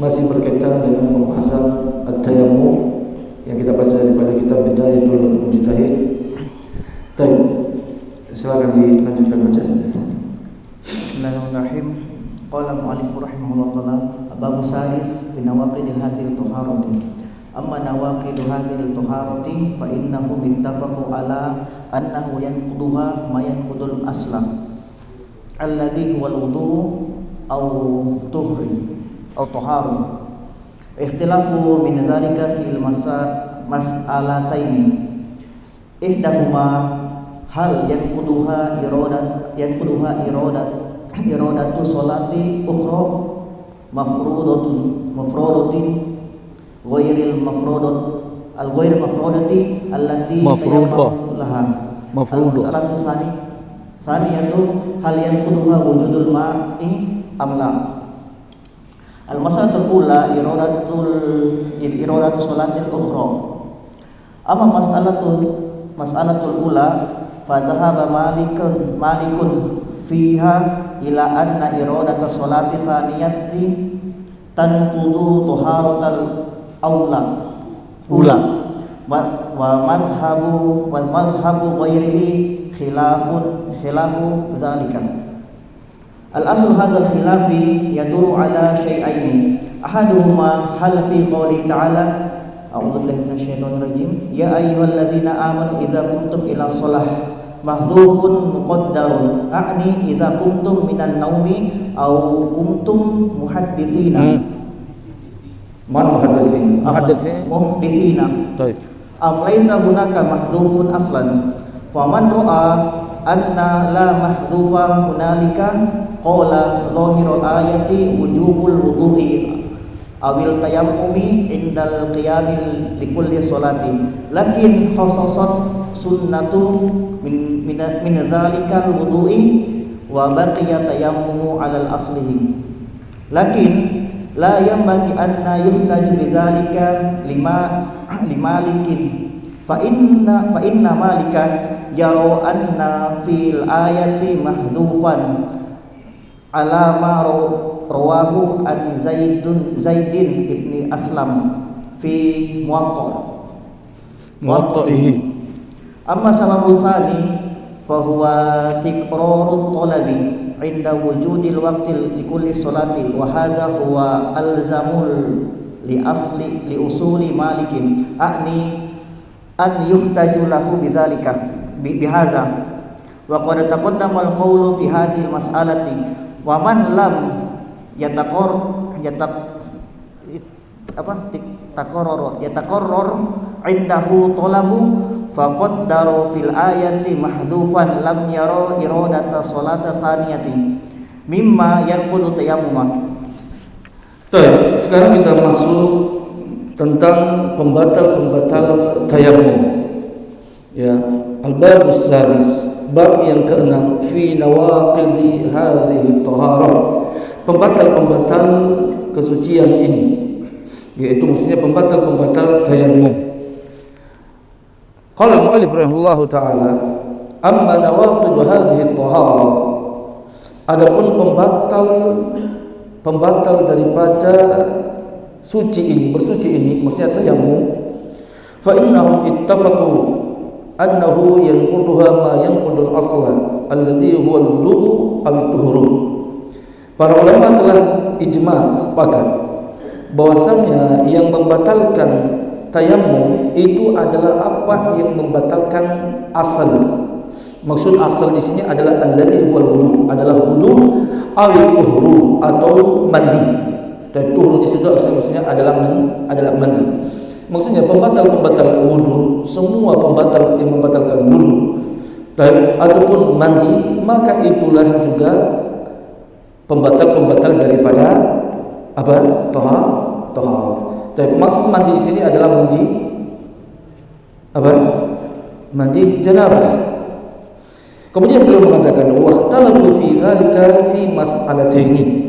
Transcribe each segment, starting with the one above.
masih berkaitan dengan pembahasan at-tayammum yang kita bahas daripada kitab Bidayatul Mujtahid. Baik, silakan dilanjutkan baca. Bismillahirrahmanirrahim. Qala al-mu'allif rahimahullah ta'ala bab salis fi nawaqid hadhil taharati. Amma nawaqid hadhil taharati fa innahu ittafaqu ala annahu yanquduha ma yanqudul asla alladhi huwa al-wudu' aw tuhri atau taharu. Ikhtilafu min dzalika fil mas'alataini. Ihdahuma hal yanquduha iradatu sholati ukhra mafrudatin ghairil mafrudati allati tayammamu laha. Al-mas'alatu tsaniyatu hal yanquduha wujudul ma'i am la. Al-mas'alatul ula iradatu sholatil ukhra. Amma mas'alatul ula fa dhahaba malikun fiha ila anna iradatu sholati thaniyati tanqudu taharatal ula wa madhhabu ghairihi khilafu dzalika. Al-aslu hadzal khilafi yaduru ala syai'aini. Ahaduhuma hal fi qouli ta'ala a'udzu billahi minasyaitonir rajim ya ayyuhalladzina amanu idza qumtum ila shalah mahdhufun muqaddarun a'ni idza qumtum minan naumi aw qumtum muhadditsina. Muhadditsina. Baik. Am laisa hunaka mahdhufun aslan. Faman ra'a anna la mahdhufa hunalika qala zahirul ayati wujubul wudu'i awil tayammumi indal qiyamil likulli sholati lakin khassasat sunnatu min dzalikal wudu'i wa baqiya tayammumu alal aslihi lakin la yanbaghi anna yuhtaju bidzalika limalikin fa inna malikan yaro anna fil ayati mahdhufan ala ma rawahu an Zaidin ibni Aslam fi muwatta'ihi. Amma sababu tsani fa huwa tikrarut talabi inda wujudil waqti li kulli sholati wa hadha huwa alzamul li usuli malikin a'ni an yuhtaju lahu bidzalika bihadza wa qad taqaddama al-qawlu fi hadhihi al-mas'alati wa man lam yataqarrar indahu talabu faqad daru fil ayati mahdhufan lam yara iradata salata thaniyati mimma yanqudu tayammuma. Baik, sekarang kita masuk tentang pembatal tayammum. Ya, al-babus sadis, bab yang keenam fi nawaqidhi hadhihi taharah. Pembatal kesucian ini, yaitu maksudnya pembatal tayammum. Qala al-mu'allif rahimahullahu taala, amma nawaqid hadhihi taharah. Adapun pembatal daripada suci ini, bersuci ini, maksudnya tayammum, fa innahum ittafaqu annahu yanquduha ma yanqudul asla alladhi huwa al-wudu' aw at-tuhur. Para ulama telah ijma, sepakat bahwasanya yang membatalkan tayammum itu adalah apa yang membatalkan asal. Maksud asal di sini adalah alladhi huwa al-wudu', adalah wudu aw at-tuhur atau mandi. Dan tuhur di situ maksudnya adalah mandi. Maksudnya pembatal wudu, semua pembatal yang membatalkan wudu dan ataupun mandi, maka itulah juga pembatal daripada apa? Tahar. Dan maksud mandi di sini adalah mandi apa? Mandi janabah. Kemudian beliau mengatakan waqtalafu fi dzalika fi mas'alataini.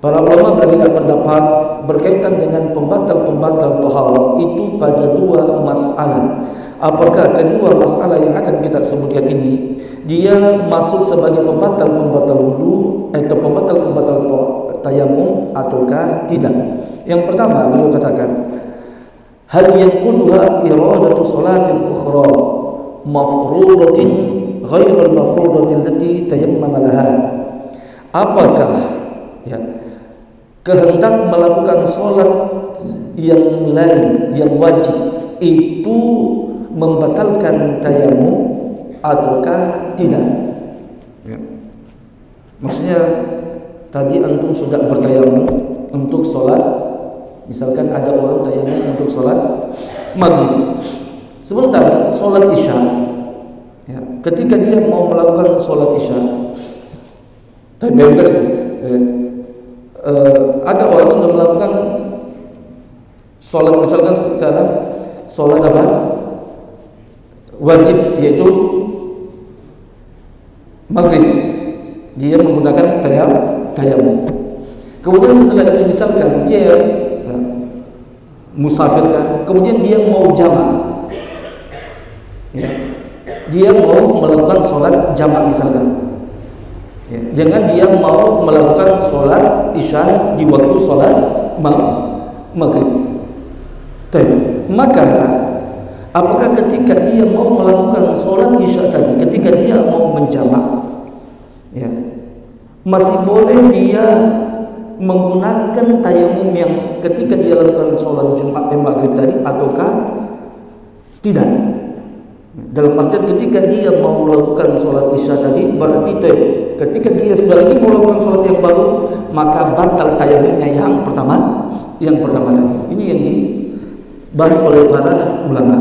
Para ulama berbeda pendapat berkaitan dengan pembatal taharah itu pada dua masalah. Apakah kedua masalah yang akan kita sebutkan ini dia masuk sebagai pembatal wudu atau pembatal tayamum ataukah tidak. Yang pertama beliau katakan, hal yanqudha iradatu salatin ukhra mafruḍatin ghairal mafruḍati allati tayammama laha. Apakah ya kehendak melakukan salat yang lain yang wajib itu membatalkan tayamum ataukah tidak? Ya. Maksudnya tadi antum sudah bertayamum untuk sholat, misalkan ada orang tayamum untuk sholat maghrib, sebentar sholat isya, ya, ketika dia mau melakukan sholat isya, tayamum itu, ada orang sudah melakukan sholat, misalkan sekarang sholat apa? Wajib, yaitu maghrib, dia menggunakan tayamum. Kemudian setelah itu misalkan dia musafir kan, kemudian dia mau jamak, ya, dia mau melakukan sholat jamak misalkan, ya, jangan dia mau melakukan sholat isya di waktu sholat maghrib. Maka apakah ketika dia mau melakukan sholat isya tadi, ketika dia mau menjamak, ya, masih boleh dia menggunakan tayamum yang ketika dia lakukan sholat Jumat dan maghrib tadi ataukah tidak? Dalam artian ketika dia mau melakukan sholat isya tadi, berarti ketika dia sudah lagi mau melakukan sholat yang baru, maka batal tayamumnya yang pertama tadi. Ini yang dibahas oleh para ulama.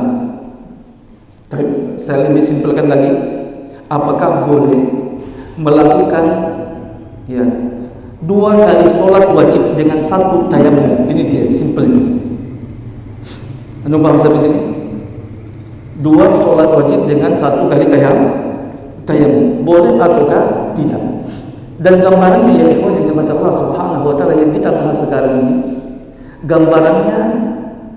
Saya lebih simpelkan lagi, apakah boleh melakukan ya 2 kali sholat wajib dengan 1 tayamum? Ini dia simpelnya. Anu paham sampai sini? 2 sholat wajib dengan 1 kali tayamum boleh ataukah tidak? Dan gambarannya ya ikhwan yang dimata Allah Subhanahu wa taala yang kita bahas sekarang ini, gambarannya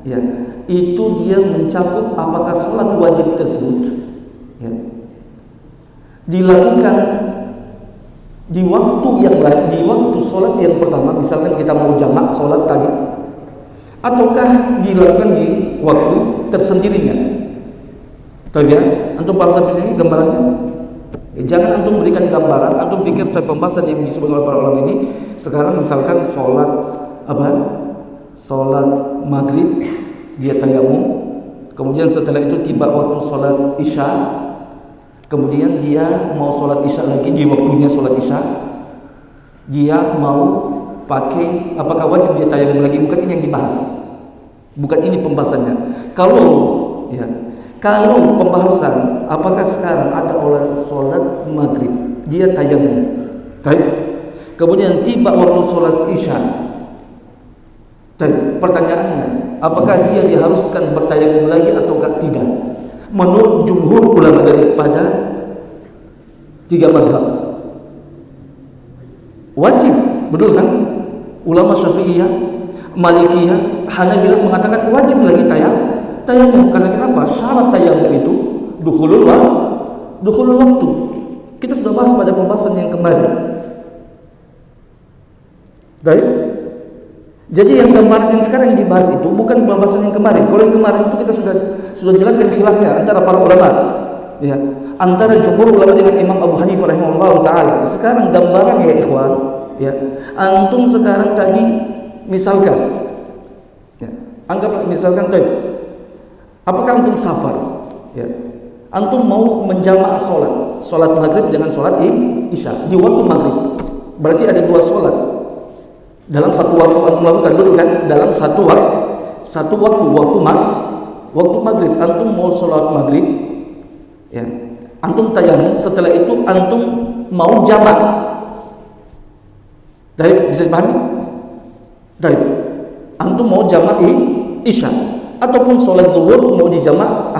ya itu dia mencakup apakah sholat wajib tersebut ya dilakukan di waktu yang lain, di waktu sholat yang pertama, misalkan kita mau jamak sholat tadi, ataukah dilakukan di waktu tersendirinya. Tahu ya? Antum paham sampai sini gambarannya? Jangan antum berikan gambaran, antum pikir pembahasan yang disebut oleh para ulama ini. Sekarang misalkan sholat apa? Sholat maghrib dia tayamum, kemudian setelah itu tiba waktu sholat isya, kemudian dia mau sholat isya lagi di waktunya sholat isya, dia mau pakai, apakah wajib dia tayamum lagi? Bukan ini yang dibahas, bukan ini pembahasannya. Kalau pembahasan apakah sekarang ada orang sholat maghrib dia tayamum, kemudian tiba waktu sholat isya, pertanyaannya apakah dia diharuskan bertayamum lagi atau tidak? Menurut jumhur ulama daripada 3 mazhab wajib, betul kan? Ulama Syafi'iyah, Malikiyah, Hanabilah mengatakan wajib lagi tayamum. Karena kenapa? Syarat tayamum itu dukhulul waktu. Kita sudah bahas pada pembahasan yang kemarin. Baik. Jadi yang gambaran yang sekarang yang dibahas itu bukan pembahasan yang kemarin. Kalau yang kemarin itu kita sudah jelaskan khilafnya antara para ulama, ya, antara jumhur ulama dengan Imam Abu Hanifah rahimahullah taala. Sekarang gambaran ya ikhwan, ya, antum sekarang tadi misalkan, ya, anggaplah misalkan tadi, apakah antum safar, ya, antum mau menjamak sholat maghrib dengan sholat isya di waktu maghrib, berarti ada 2 sholat dalam satu waktu antum melakukan, betul kan? Dalam satu waktu maghrib antum mau sholat maghrib, ya, antum tayamum, setelah itu antum mau jamak. Bisa dipahami? Antum mau jamak isya, ataupun sholat zuhur mau dijamak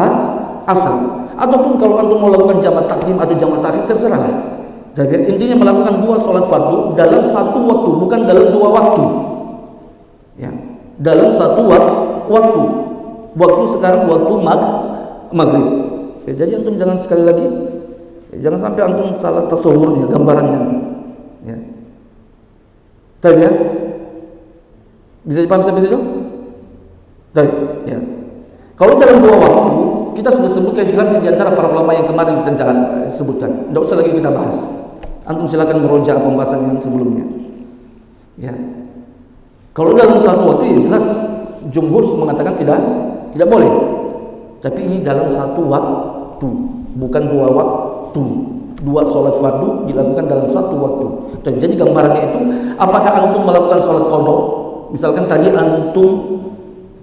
asar, ataupun kalau antum mau lakukan jamak takdim atau jamak takhir, terserah. Intinya melakukan 2 sholat fardu dalam satu waktu, bukan dalam 2 waktu, ya, dalam satu waktu. Waktu sekarang waktu maghrib. Ya, jadi antum jangan sekali lagi, jangan sampai antum salah tasawurnya, gambarannya, ya. Tahu ya? Bisa dipahami sampai situ? Tahu ya. Kalau dalam dua waktu, kita sudah sebutkan khilaf di antara para ulama yang kemarin kita sebutkan. Tidak usah lagi kita bahas. Antum silakan meroja pembahasan yang sebelumnya. Ya. Kalau dalam satu waktu ya jelas jumhur mengatakan tidak boleh. Tapi ini dalam satu waktu, bukan dua waktu. Dua sholat fardu dilakukan dalam satu waktu. Dan jadi gambarannya itu, apakah antum melakukan sholat qadha? Misalkan tadi antum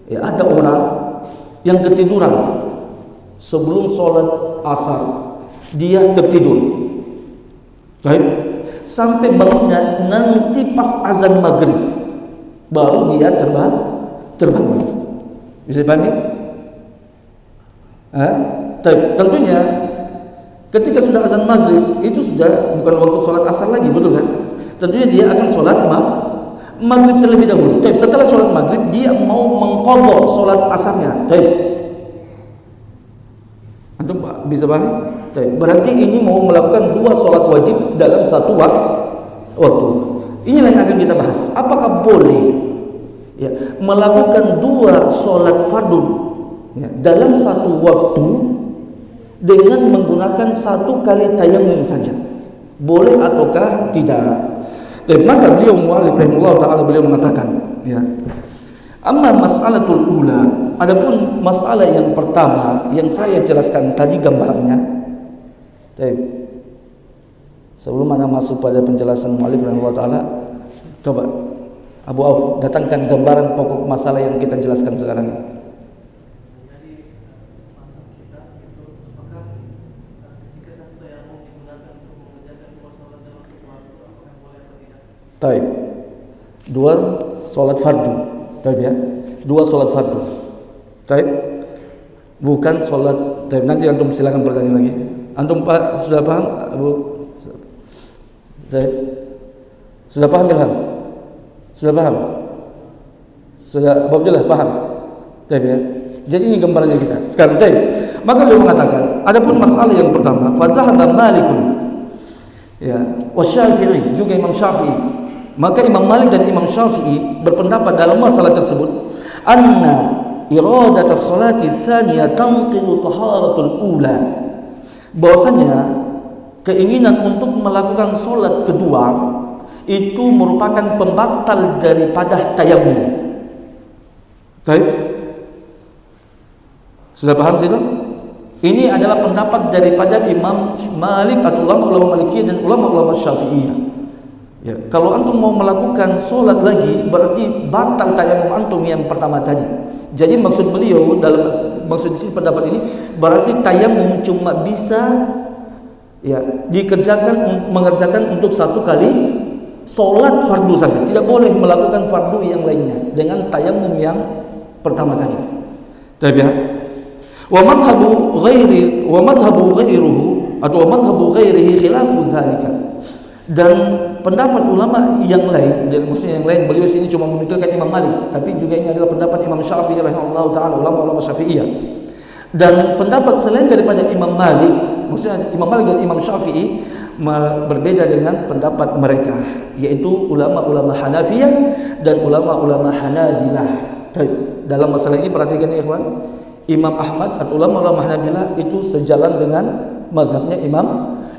ya ada orang yang ketiduran sebelum sholat asar, dia tertidur. Baik, sampai bangunnya nanti pas azan maghrib, baru dia terbangun. Bisa dipahami? Tentunya ketika sudah azan maghrib itu sudah bukan waktu sholat asar lagi, betul kan? Tentunya dia akan sholat maghrib terlebih dahulu. Tapi setelah sholat maghrib dia mau mengqadha sholat asarnya. Antum bisa paham? Berarti ini mau melakukan dua sholat wajib dalam satu waktu. Inilah yang akan kita bahas. Apakah boleh ya, melakukan dua sholat fardu ya, dalam satu waktu dengan menggunakan satu kali tayammum saja? Boleh ataukah tidak? Dan maka beliau mu'allif rahimahullah ta'ala beliau mengatakan ya, amma mas'alatul ula, adapun masalah yang pertama yang saya jelaskan tadi gambarannya. Sebelum anda masuk pada penjelasan mu'allif rahimahullah ta'ala, coba Abu Auf datangkan gambaran pokok masalah yang kita jelaskan sekarang. Taib. Dua sholat fardu. Taib ya. Dua sholat fardu. Taib. Bukan sholat. Taib. Nanti antum silakan bertanya lagi. Antum sudah paham, Abu? Taib. Sudah paham Ilham? Sudah paham? Sudah Abdullah paham? Taib ya. Jadi ini gambarannya kita. Sekarang taib. Maka beliau mengatakan, adapun masalah yang pertama, fa zahaba Malikun ya, wa Syafi'i, juga Imam Syafi'i. Maka Imam Malik dan Imam Syafi'i berpendapat dalam masalah tersebut, anna iradatus salati tsaniyah tanqilu taharatul ula, bahwasanya keinginan untuk melakukan salat kedua itu merupakan pembatal daripada tayammum. Baik? Sudah paham sih? Ini adalah pendapat daripada Imam Malik atau ulama-ulama Malikiyah dan ulama-ulama Syafi'iyah. Ya, kalau antum mau melakukan sholat lagi berarti batal tayammum antum yang pertama tadi. Jadi maksud beliau dalam maksud di sini pendapat ini berarti tayammum cuma bisa ya mengerjakan untuk satu kali sholat fardu saja. Tidak boleh melakukan fardu yang lainnya dengan tayammum yang pertama tadi. Tapi ya, wa madhhabu ghairuhu atau madhhabu ghairihi khilafu dzalika. Dan pendapat ulama yang lain, dan maksudnya yang lain, beliau sini cuma menunjukkan Imam Malik, tapi juga ini adalah pendapat Imam Syafi'i rahimahullah taala, ulama-ulama Syafi'iyah. Dan pendapat selain daripada Imam Malik, maksudnya Imam Malik dan Imam Syafi'i berbeda dengan pendapat mereka, yaitu ulama-ulama Hanafiyah dan ulama-ulama Hanabilah. Dalam masalah ini perhatikan ya ikhwan, Imam Ahmad atau ulama-ulama Hanabilah itu sejalan dengan mazhabnya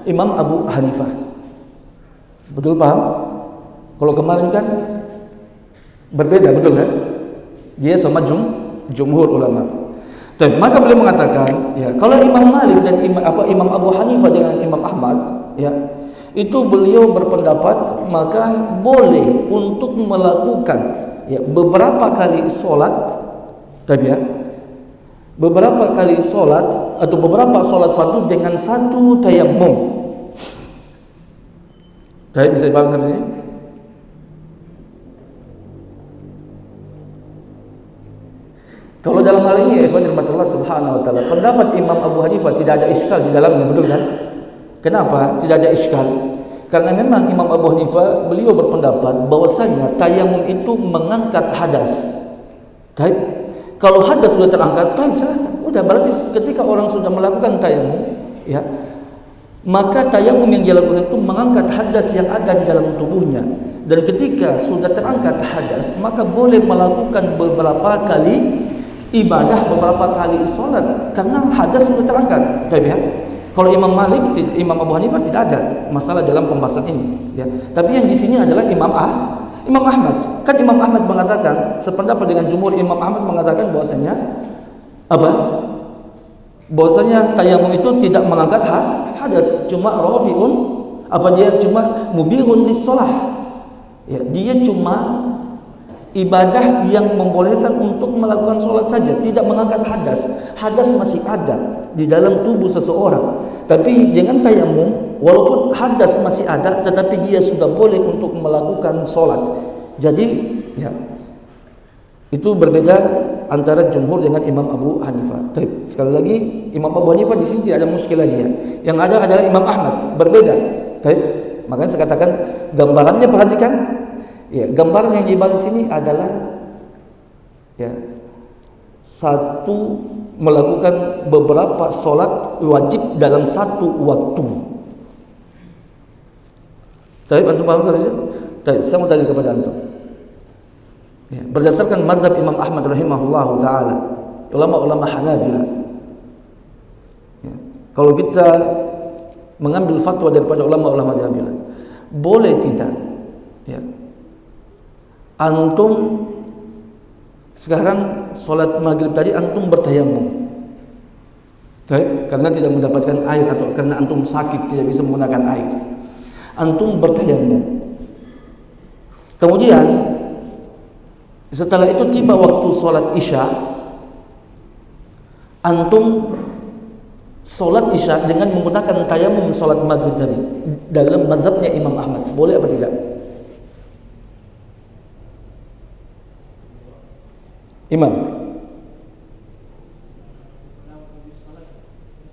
Imam Abu Hanifah. Betul paham? Kalau kemarin kan berbeda, betul kan? Dia sama jumhur ulama. Maka beliau mengatakan, ya, kalau Imam Malik dan Imam Abu Hanifah dengan Imam Ahmad, ya, itu beliau berpendapat maka boleh untuk melakukan ya beberapa kali sholat, ya, beberapa kali sholat atau beberapa sholat fardu dengan satu tayammum. Baik, bisa dipahami sampai sini? Kalau dalam hal ini ya ikhwan rahmatullah subhanahu wa ta'ala, pendapat Imam Abu Hanifah tidak ada iskal di dalamnya, betul kan? Kenapa tidak ada iskal? Karena memang Imam Abu Hanifah beliau berpendapat bahwasanya tayammum itu mengangkat hadas. Baik. Kalau hadas sudah terangkat, baik saja. Udah berarti ketika orang sudah melakukan tayammum, ya, maka tayammum yang dilakukan itu mengangkat hadas yang ada di dalam tubuhnya. Dan ketika sudah terangkat hadas, maka boleh melakukan beberapa kali ibadah, beberapa kali sholat, karena hadas sudah terangkat. Ya. Kalau Imam Malik, Imam Abu Hanifah tidak ada masalah dalam pembahasan ini. Ya. Tapi yang di sini adalah Imam Ahmad. Kan Imam Ahmad mengatakan, sependapat dengan jumhur, Imam Ahmad mengatakan bahwasanya apa? Bahwasanya tayamum itu tidak mengangkat hadas, cuma rafi'un, dia cuma mubihun lis-shalah. Ya, dia cuma ibadah yang membolehkan untuk melakukan sholat saja, tidak mengangkat hadas. Hadas masih ada di dalam tubuh seseorang, tapi dengan tayamum, walaupun hadas masih ada, tetapi dia sudah boleh untuk melakukan sholat. Jadi, ya, itu berbeda antara jumhur dengan Imam Abu Hanifah. Sekali lagi, Imam Abu Hanifah di sini tidak ada muskilah dia. Yang ada adalah Imam Ahmad, berbeda. Makanya saya katakan gambarannya, perhatikan. Ya, gambaran yang dibahas di sini adalah ya, satu melakukan beberapa sholat wajib dalam satu waktu. Antum paham tadi? Saya mau tanya kepada antum. Ya, berdasarkan mazhab Imam Ahmad rahimahullahu taala, ulama-ulama Hanabilah. Ya, kalau kita mengambil fatwa daripada ulama-ulama Hanabilah, boleh tidak? Ya. Antum sekarang sholat maghrib tadi antum bertayamum, karena tidak mendapatkan air atau karena antum sakit tidak bisa menggunakan air, antum bertayamum. Kemudian setelah itu tiba waktu sholat isya, antum sholat isya dengan menggunakan tayamum sholat maghrib tadi. Dalam mazhabnya Imam Ahmad, boleh apa tidak?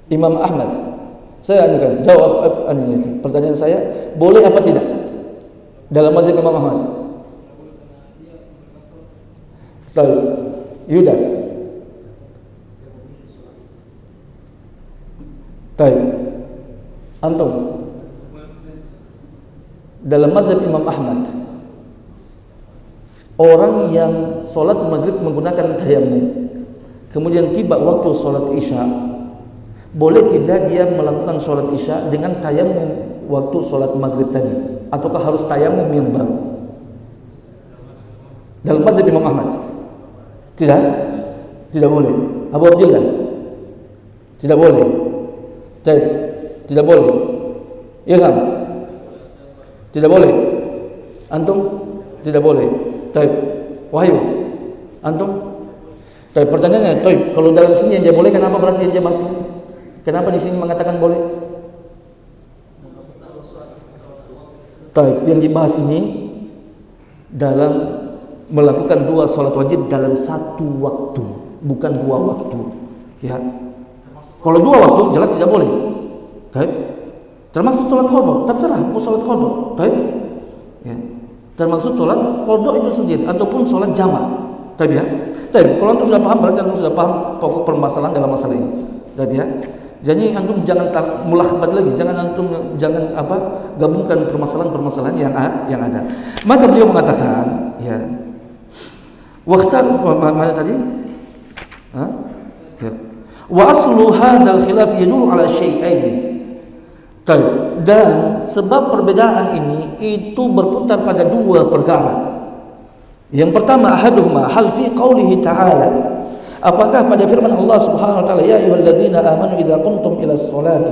Imam Ahmad, saya akan jawab pertanyaan saya, boleh apa tidak dalam mazhab Imam Ahmad? Yuda, antum dalam mazhab Imam Ahmad, orang yang sholat maghrib menggunakan tayamum, kemudian tiba waktu sholat isya, boleh tidak dia melakukan sholat isya dengan tayamum waktu sholat maghrib tadi, ataukah harus tayamum yang baru? Dalam mazhab Imam Ahmad tidak boleh. Abu Abdillah, tidak boleh. Tidak boleh. Ilham, tidak boleh. Antum, tidak boleh. Wahyu, antum? Pertanyaannya, kalau dalam sini yang dia boleh, kenapa berarti yang dia masih? Kenapa di sini mengatakan boleh? Yang dibahas ini dalam melakukan dua sholat wajib dalam satu waktu, bukan dua waktu. Ya, kalau dua waktu jelas tidak boleh. Termasuk sholat qadha, terserah mau sholat qadha. Ya. Termasuk sholat qadha itu sendiri ataupun sholat jamak. Ya. Kalau antum sudah paham, berarti antum sudah paham pokok permasalahan dalam masalah ini. Ya. Jadi antum jangan mulakhabat lagi, jangan gabungkan permasalahan-permasalahan yang ada. Maka beliau mengatakan, ya, mana tadi? Ya. Wa aslu hadzal khilaf yadullu ala syai'ain. Dan sebab perbedaan ini itu berputar pada dua perkara. Yang pertama, ahaduhuma hal fi qaulihi ta'ala, apakah pada firman Allah Subhanahu wa taala, ya ayyuhalladzina amanu idza qumtum ila sholati,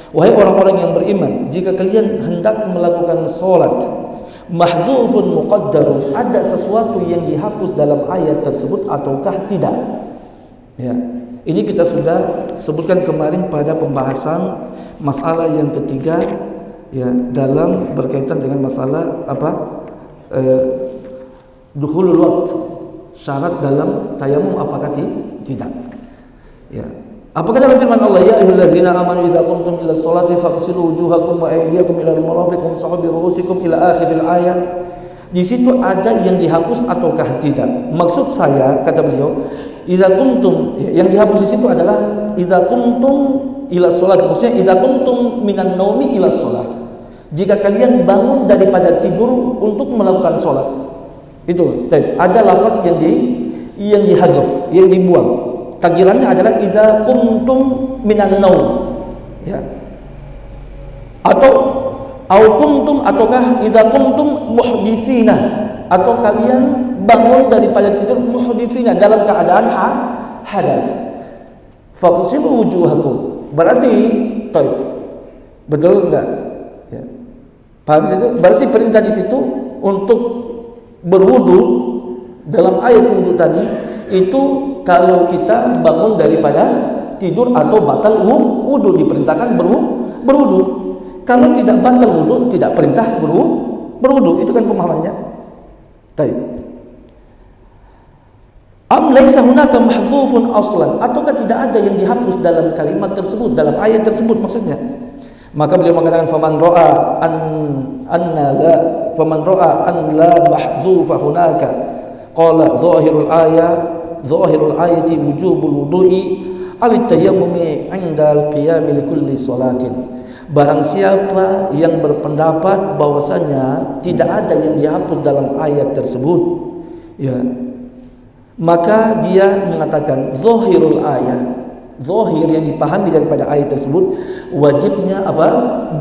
wahai orang-orang yang beriman, jika kalian hendak melakukan salat, mahdzufun muqaddarun, ada sesuatu yang dihapus dalam ayat tersebut ataukah tidak? Ya, ini kita sudah sebutkan kemarin pada pembahasan masalah yang ketiga, ya, dalam berkaitan dengan masalah dukhulul waqt, syarat dalam tayamum apakah tidak? Ya. Apakah dalam firman Allah, ya ayyuhalladzina amanu idza qumtum ila sholati faghsilu wujuhakum wa aydiyakum ila al-marafiq wamsahu bi ru'usikum ila akhiril ayat. Di situ ada yang dihapus ataukah tidak? Maksud saya, kata beliau, idza qumtum, yang dihapus di situ adalah idza qumtum ila sholat, maksudnya idza qumtum minan naumi ila sholat. jika kalian bangun daripada tidur untuk melakukan sholat. Itu ada lafaz yang dihadzaf, yang dibuang. Takdirannya adalah idza qumtum minan naum, ya. Atau qumtum, ataukah idza qumtum muhditsina, atau kalian bangun daripada tidur muhditsina dalam keadaan hadas. Faghsilu wujuhakum. Berarti betul enggak? Ya. Paham situ? Berarti perintah di situ untuk berwudu dalam ayat wudu tadi itu kalau kita bangun daripada tidur atau batal wudu, diperintahkan berwudu. Kalau tidak batal wudu, tidak perintah berwudu. Itu kan pemahamannya. Baik. Am laisa hunaka mahdhufun aslan, ataukah tidak ada yang dihapus dalam kalimat tersebut, dalam ayat tersebut maksudnya. Maka beliau mengatakan faman ra'a an la mahdhufa hunaka qala zahirul ayati wujubul wudu'i aw at-tayammumi 'inda al-qiyam li kulli salatin. Barang siapa yang berpendapat bahwasanya tidak ada yang dihapus dalam ayat tersebut, ya, maka dia mengatakan zahirul ayat, zahir yang dipahami daripada ayat tersebut, wajibnya apa?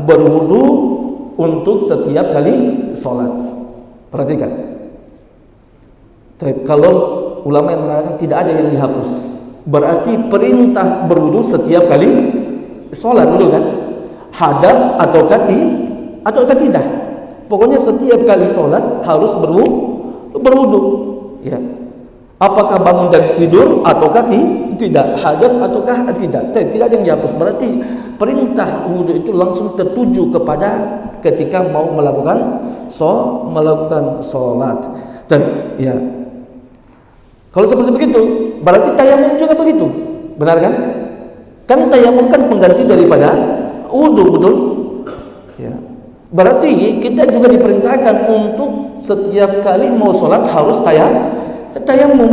Berwudu untuk setiap kali sholat. Perhatikan. Kalau ulama yang mengatakan tidak ada yang dihapus, berarti perintah berwudu setiap kali sholat, betul kan? Hadas ataukah tidak? Pokoknya setiap kali sholat harus berwudu. Ya. Apakah bangun dari tidur ataukah tidak, hadas ataukah tidak? Tidak ada yang dihapus. Berarti perintah wudu itu langsung tertuju kepada ketika mau melakukan sholat. Ya. Kalau seperti begitu, berarti tayamum juga begitu, benar kan? Kan tayamum kan pengganti daripada wudu, betul? Ya. Berarti kita juga diperintahkan untuk setiap kali mau sholat harus tayamum,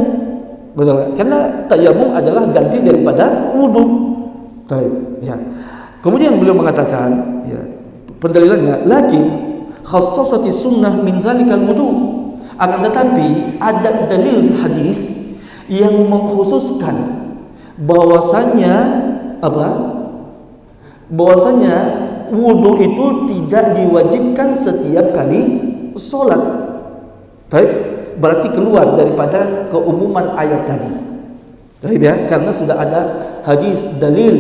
betul? Karena tayamum adalah ganti daripada wudu. Ya. Kemudian beliau mengatakan, ya, pendalilannya lagi khassasati sunnah min zalikal wudu. Akan tetapi ada dalil hadis yang mengkhususkan bahwasanya apa? Bahwasanya wudu itu tidak diwajibkan setiap kali sholat. Baik, berarti keluar daripada keumuman ayat tadi. Baik ya, karena sudah ada hadis dalil,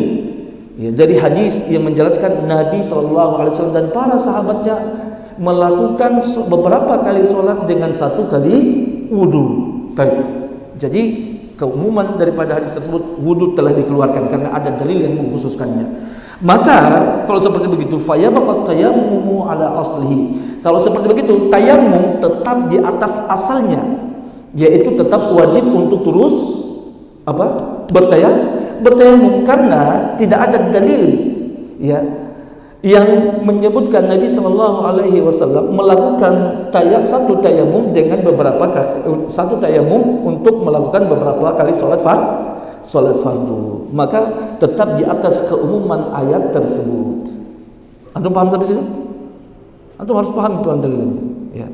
ya, dari hadis yang menjelaskan Nabi SAW dan para sahabatnya melakukan beberapa kali sholat dengan satu kali wudu. Baik. Jadi keumuman daripada hadis tersebut, wudu telah dikeluarkan karena ada dalil yang mengkhususkannya. Maka kalau seperti begitu, fayabaqat tayammumu ala aslihi. Kalau seperti begitu, tayammum tetap di atas asalnya, yaitu tetap wajib untuk terus apa? Bertayammum, karena tidak ada dalil, ya, yang menyebutkan Nabi Sallallahu Alaihi Wasallam melakukan satu tayamum dengan satu tayamum untuk melakukan beberapa kali sholat fardu. Maka tetap di atas keumuman ayat tersebut. Antum paham sampai situ? Antum harus paham itu dalilnya. Ya.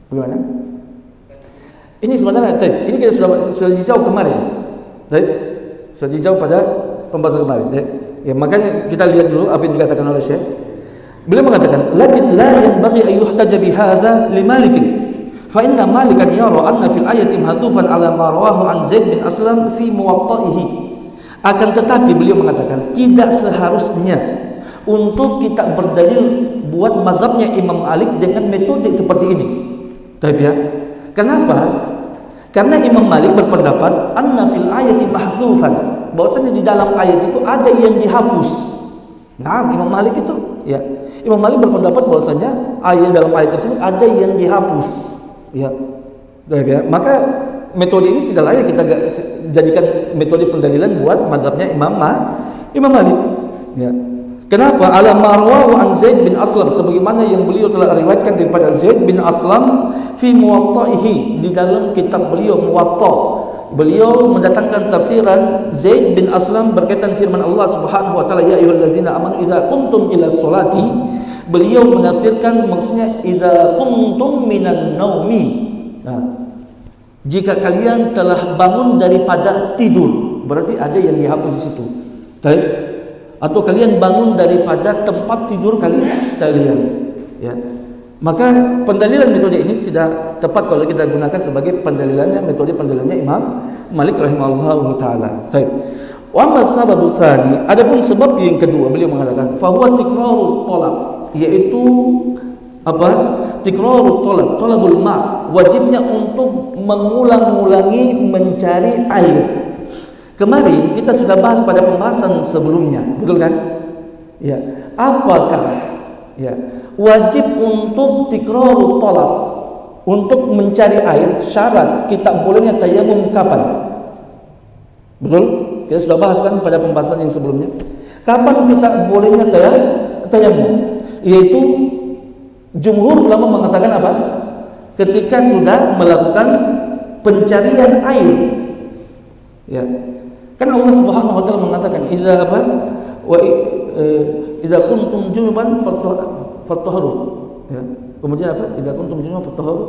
Bagaimana? Ini sebenarnya ini kita sudah dijawab kemarin. Sudah dijawab pada pembahasan kemarin. Ya, makanya kita lihat dulu apa yang dikatakan oleh Syekh. Beliau mengatakan, "Lakin la yanbaghi an yuhtaja bi hadza li Malik. Fa inna Malikan yara anna fil ayati mahdhufan ala ma rawahu an Zaid bin Aslam fi muwatta'ihi." Akan tetapi beliau mengatakan tidak seharusnya untuk kita berdalil buat mazhabnya Imam Malik dengan metode seperti ini. Tapi ya, kenapa? Karena Imam Malik berpendapat anna fil ayati mahdhufan, bahwasanya di dalam ayat itu ada yang dihapus. Nah, Imam Malik itu, ya, Imam Malik berpendapat bahwasanya ayat dalam ayat tersebut ada yang dihapus. Ya, ya. Maka metode ini tidak layak kita jadikan metode pendalilan buat mazhabnya Imam Malik. Ya. Kenapa? Ala marwahu an Zaid bin Aslam, sebagaimana yang beliau telah riwayatkan daripada Zaid bin Aslam fi muwatta'ihi, di dalam kitab beliau Muwatta. beliau mendatangkan tafsiran Zaid bin Aslam berkaitan firman Allah Subhanahu wa taala, ya ayyuhallazina amanu idza qumtum ila sholati. Beliau menafsirkan maksudnya idza qumtum minan naumi. Nah, jika kalian telah bangun daripada tidur, berarti ada yang dihapus di situ. Baik? Atau kalian bangun daripada tempat tidur kalian, ya. Maka pendalilan metode ini tidak tepat kalau kita gunakan sebagai metode pendalilannya Imam Malik rahimahullah taala. Baik. Wa amma sababu tsani, adapun sebab yang kedua, beliau mengatakan fa huwa tikrarut talab, yaitu apa? Tikrarut talab, talabul ma, wajibnya untuk mengulang-ulangi mencari air. Kemarin kita sudah bahas pada pembahasan sebelumnya, betul kan? Ya. Apakah ya wajib untuk tikrarut talab, untuk mencari air, syarat kita bolehnya tayamum kapan? Betul? Kita sudah bahas kan pada pembahasan yang sebelumnya. Kapan kita bolehnya tayamum? Yaitu jumhur ulama mengatakan apa? Ketika sudah melakukan pencarian air. Ya. Kan Allah Subhanahu wa taala mengatakan idza apa? Wa idza kuntum junuban fattahharu. Ya. Kemudian apa? Idza kuntum junuban fattahharu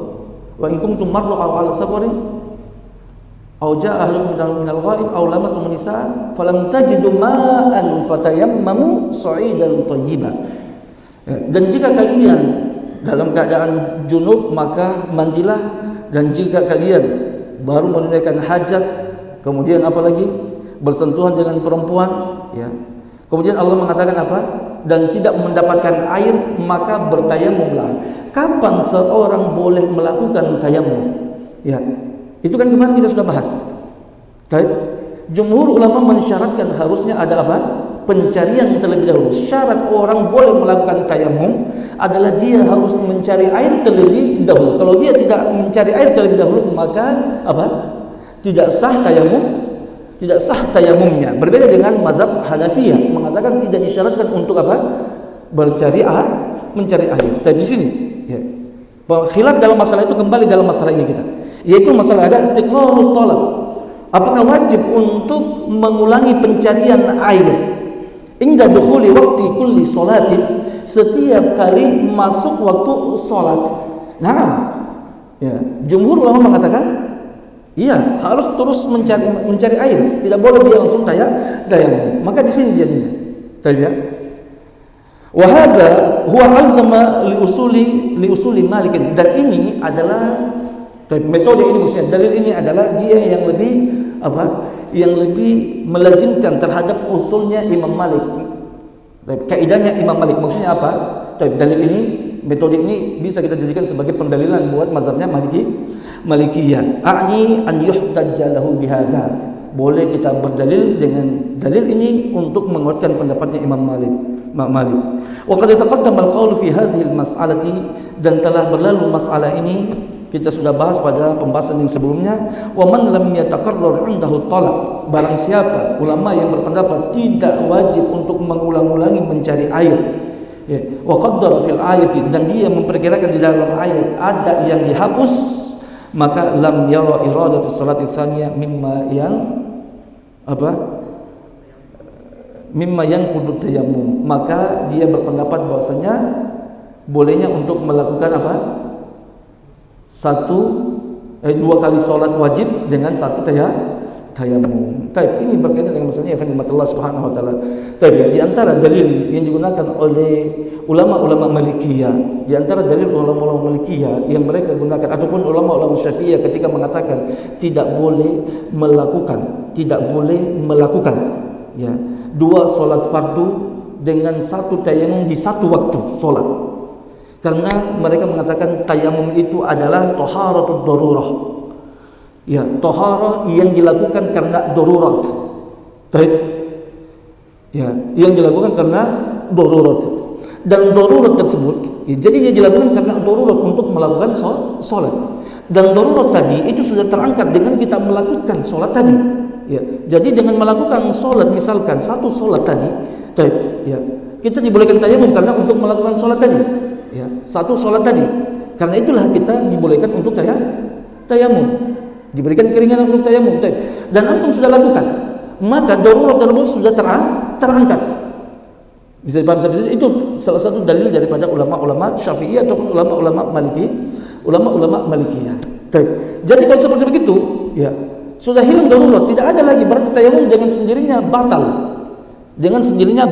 wa in kuntum marru aw ala safarin aw jaa ahlun minal ghaib aw lamastum nisa falam tajidu ma'an fatayammamu sa'idan thayyiban. Ya. Dan jika kalian dalam keadaan junub maka mandilah, dan jika kalian baru menunaikan hajat, kemudian apa lagi? Bersentuhan dengan perempuan, ya. Kemudian Allah mengatakan apa? Dan tidak mendapatkan air, maka bertayamumlah. Kapan seorang boleh melakukan tayamum? Ya. Itu kan kemarin kita sudah bahas. Baik. Jumhur ulama mensyaratkan harusnya ada apa? Pencarian terlebih dahulu. Syarat orang boleh melakukan tayamum adalah dia harus mencari air terlebih dahulu. Kalau dia tidak mencari air terlebih dahulu, maka apa? Tidak sah tayamumnya. Berbeda dengan mazhab Hanafiyah, mengatakan tidak disyaratkan untuk apa? Mencari air. Tapi di sini, ya. Khilaf dalam masalah itu kembali dalam masalah ini kita. Yaitu masalah ada tikrarut talab. Apakah wajib untuk mengulangi pencarian air inda dukhuli waqti kulli sholatin, setiap kali masuk waktu salat? Nah, ya, jumhur ulama mengatakan iya, harus terus mencari air, tidak boleh dia langsung tayamum. Maka di sini jadinya. Tanya. Wa hadza huwa alzama li usuli Malik, dan ini adalah metode ini, maksudnya dalil ini adalah dia yang lebih apa? Yang lebih melazimkan terhadap usulnya Imam Malik. Kaidahnya Imam Malik maksudnya apa? Dalil ini, metode ini bisa kita jadikan sebagai pendalilan buat mazhabnya Malikiyah. A'ni an yuhtajja lahu bihadza. Boleh kita berdalil dengan dalil ini untuk menguatkan pendapatnya Imam Malik. Wa qad taqaddama al-qawl fi hadhihi al-mas'alati, dan telah berlalu masalah ini kita sudah bahas pada pembahasan yang sebelumnya. Wa man lam yatakarrar 'indahu talab, barang siapa ulama yang berpendapat tidak wajib untuk mengulang-ulangi mencari air. Ya, wa qaddara fil ayati, dan dia memperkirakan di dalam ayat ada yang dihapus, maka lam yara iradatu salati tsaniyah mimma yang qudut tayammum, maka dia berpendapat bahwasanya bolehnya untuk melakukan apa? Dua kali salat wajib dengan satu tayamum. Ini berkaitan dengan masalahnya Allah Subhanahu wa taala. Di antara dalil yang digunakan oleh ulama-ulama Malikiyah, di antara dalil ulama-ulama Malikiyah yang mereka gunakan ataupun ulama-ulama Syafi'iyah ketika mengatakan tidak boleh melakukan ya, dua salat fardu dengan satu tayamum di satu waktu salat. Karena mereka mengatakan tayamum itu adalah taharatul darurah. Ya, taharah yang dilakukan karena darurat. Baik. Ya, yang dilakukan karena darurat. Dan darurat tersebut, ya, jadi dia dilakukan karena darurat untuk melakukan salat. Dan darurat tadi itu sudah terangkat dengan kita melakukan salat tadi. Ya, jadi dengan melakukan salat, misalkan satu salat tadi, baik, ya, kita dibolehkan tayamum karena untuk melakukan salat tadi. Ya, satu salat tadi. Karena itulah kita dibolehkan untuk tayamum. diberikan keringanan untuk tayamum, dan antum sudah lakukan, maka darurat tersebut sudah terangkat. Bisa dipahami sampai sini? Itu salah satu dalil daripada ulama-ulama Syafi'iyah ataupun ulama-ulama Malikiyah. Jadi kalau seperti begitu, ya sudah hilang darurat, tidak ada lagi, berarti tayamum dengan sendirinya batal. Dengan sendirinya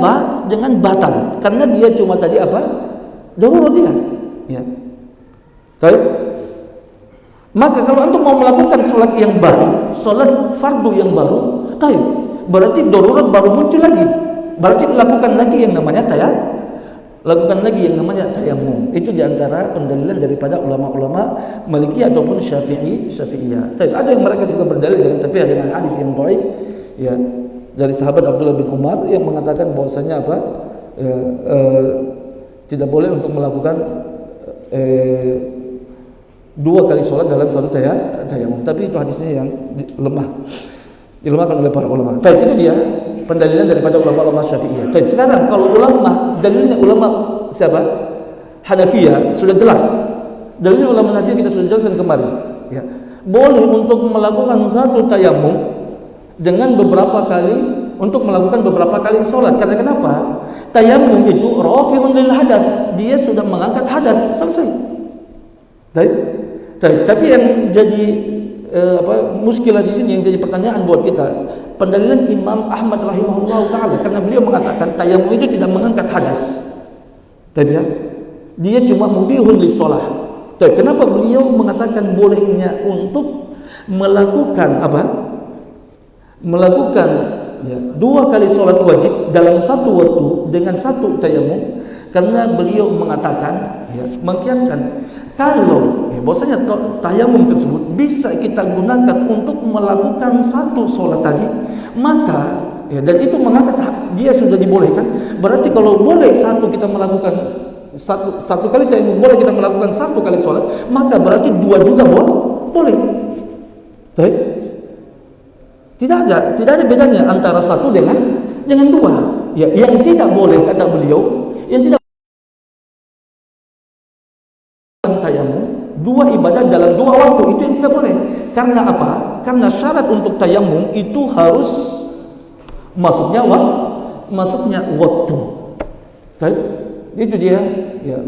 dengan batal, karena dia cuma tadi apa? Darurat dia. Ya. Baik. Maka kalau antum mau melakukan sholat yang baru, sholat fardu yang baru, berarti darurat baru muncul lagi. Berarti lakukan lagi yang namanya tayamum. Itu diantara pendalilan daripada ulama-ulama Maliki ataupun Syafi'iyah. Ada yang mereka juga berdalil dengan hadis yang dhaif, ya, dari sahabat Abdullah bin Umar yang mengatakan bahwasanya apa? Tidak boleh untuk melakukan dua kali sholat dalam satu tayamum. Tapi itu hadisnya yang dilemahkan oleh para ulama. Itu dia pendalilan daripada ulama-ulama Syafi'iyah. Sekarang kalau dalilnya ulama siapa? Hanafiyah sudah jelas. Dalilnya ulama Hanafiyah kita sudah jelaskan kemarin. Ya. Boleh untuk melakukan satu tayamum dengan beberapa kali, untuk melakukan beberapa kali sholat. Karena kenapa? Tayamum itu rafi'un lil hadath, dia sudah mengangkat hadath, selesai. Tapi yang jadi muskilah di sini, yang jadi pertanyaan buat kita, pendalilan Imam Ahmad rahimahullah taala, karena beliau mengatakan tayamum itu tidak mengangkat hadas. Dia cuma mubihun lis-shalah. Kenapa beliau mengatakan bolehnya untuk melakukan dua kali sholat wajib dalam satu waktu dengan satu tayamum? Karena beliau mengatakan, mengkiaskan, kalau bahwasanya tayamum tersebut bisa kita gunakan untuk melakukan satu sholat tadi, maka dan itu mengangkat, dia sudah dibolehkan. Berarti kalau boleh kita melakukan satu kali tayamum, boleh kita melakukan satu kali sholat, maka berarti dua juga boleh. Tidak ada bedanya antara satu dengan dua. Ya, yang tidak boleh, kata beliau, yang tidak tayamum, dua ibadah dalam dua waktu, itu yang tidak boleh. Karena apa? Karena syarat untuk tayamum itu harus masuknya waktu. Itu dia, ya.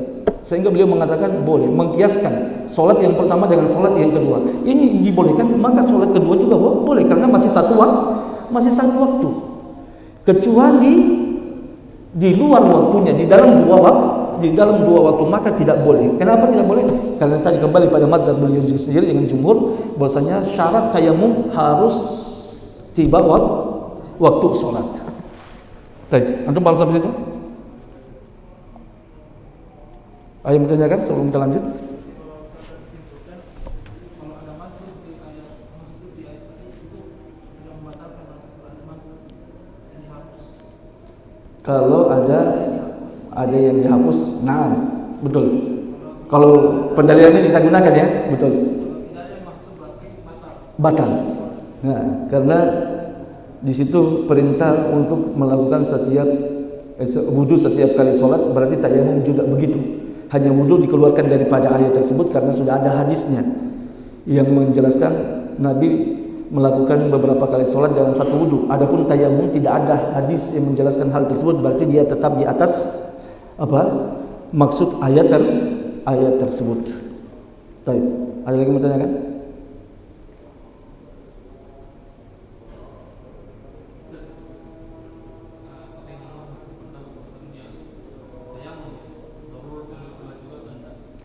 Sehingga beliau mengatakan boleh mengkiaskan sholat yang pertama dengan sholat yang kedua. Ini dibolehkan, maka sholat kedua juga boleh karena masih satu waktu. Kecuali di luar waktunya, di dalam dua waktu maka tidak boleh. Kenapa tidak boleh? Karena tadi kembali pada mazhab beliau sendiri dengan jumhur, bahwasanya syarat tayamum harus tiba waktu sholat. Antum paham sampai situ? Ayo bertanyakan sebelum kita lanjut. Kalau ada yang dihapus, nah betul. Kalau pendalilan ini kita gunakan, ya, betul. Batal. Nah, karena di situ perintah untuk melakukan wudu setiap kali sholat, berarti tayamum juga begitu. Hanya wudu dikeluarkan daripada ayat tersebut karena sudah ada hadisnya yang menjelaskan Nabi melakukan beberapa kali sholat dalam satu wudu. Adapun tayamum tidak ada hadis yang menjelaskan hal tersebut, berarti dia tetap di atas maksud ayat tersebut. Baik, ada lagi mau tanyakan?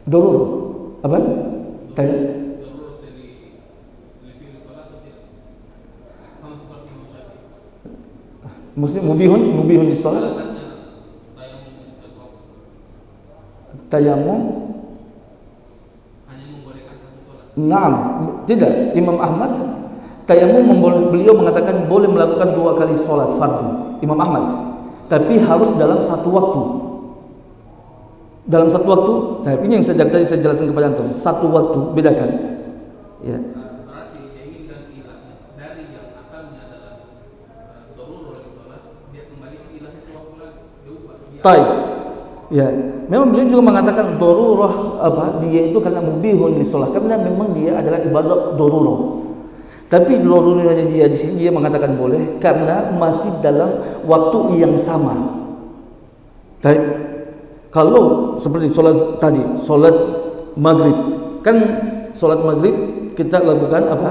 Dorur apa? Maksudnya mubihun di sholat. Tayamum hanya membolehkan satu sholat. Naam, tidak. Imam Ahmad tayamum beliau mengatakan boleh melakukan dua kali sholat fardu. Imam Ahmad, tapi harus dalam satu waktu. Dalam satu waktu. Nah, ini yang sejak tadi saya jelaskan kepada antum. Satu waktu, bedakan. Ya. Berarti ingin ganti ilahnya dari yang asalnya adalah darurah sholat, dia kembali ke ilahnya ke waktu lagi. Baik. Ya, memang beliau juga mengatakan darurah dia itu karena mubihun li sholat, karena memang dia adalah ibadah darurah. Tapi daruriyahnya dia di sini dia mengatakan boleh karena masih dalam waktu yang sama. Baik. Kalau seperti sholat tadi, sholat maghrib, kan sholat maghrib kita lakukan apa?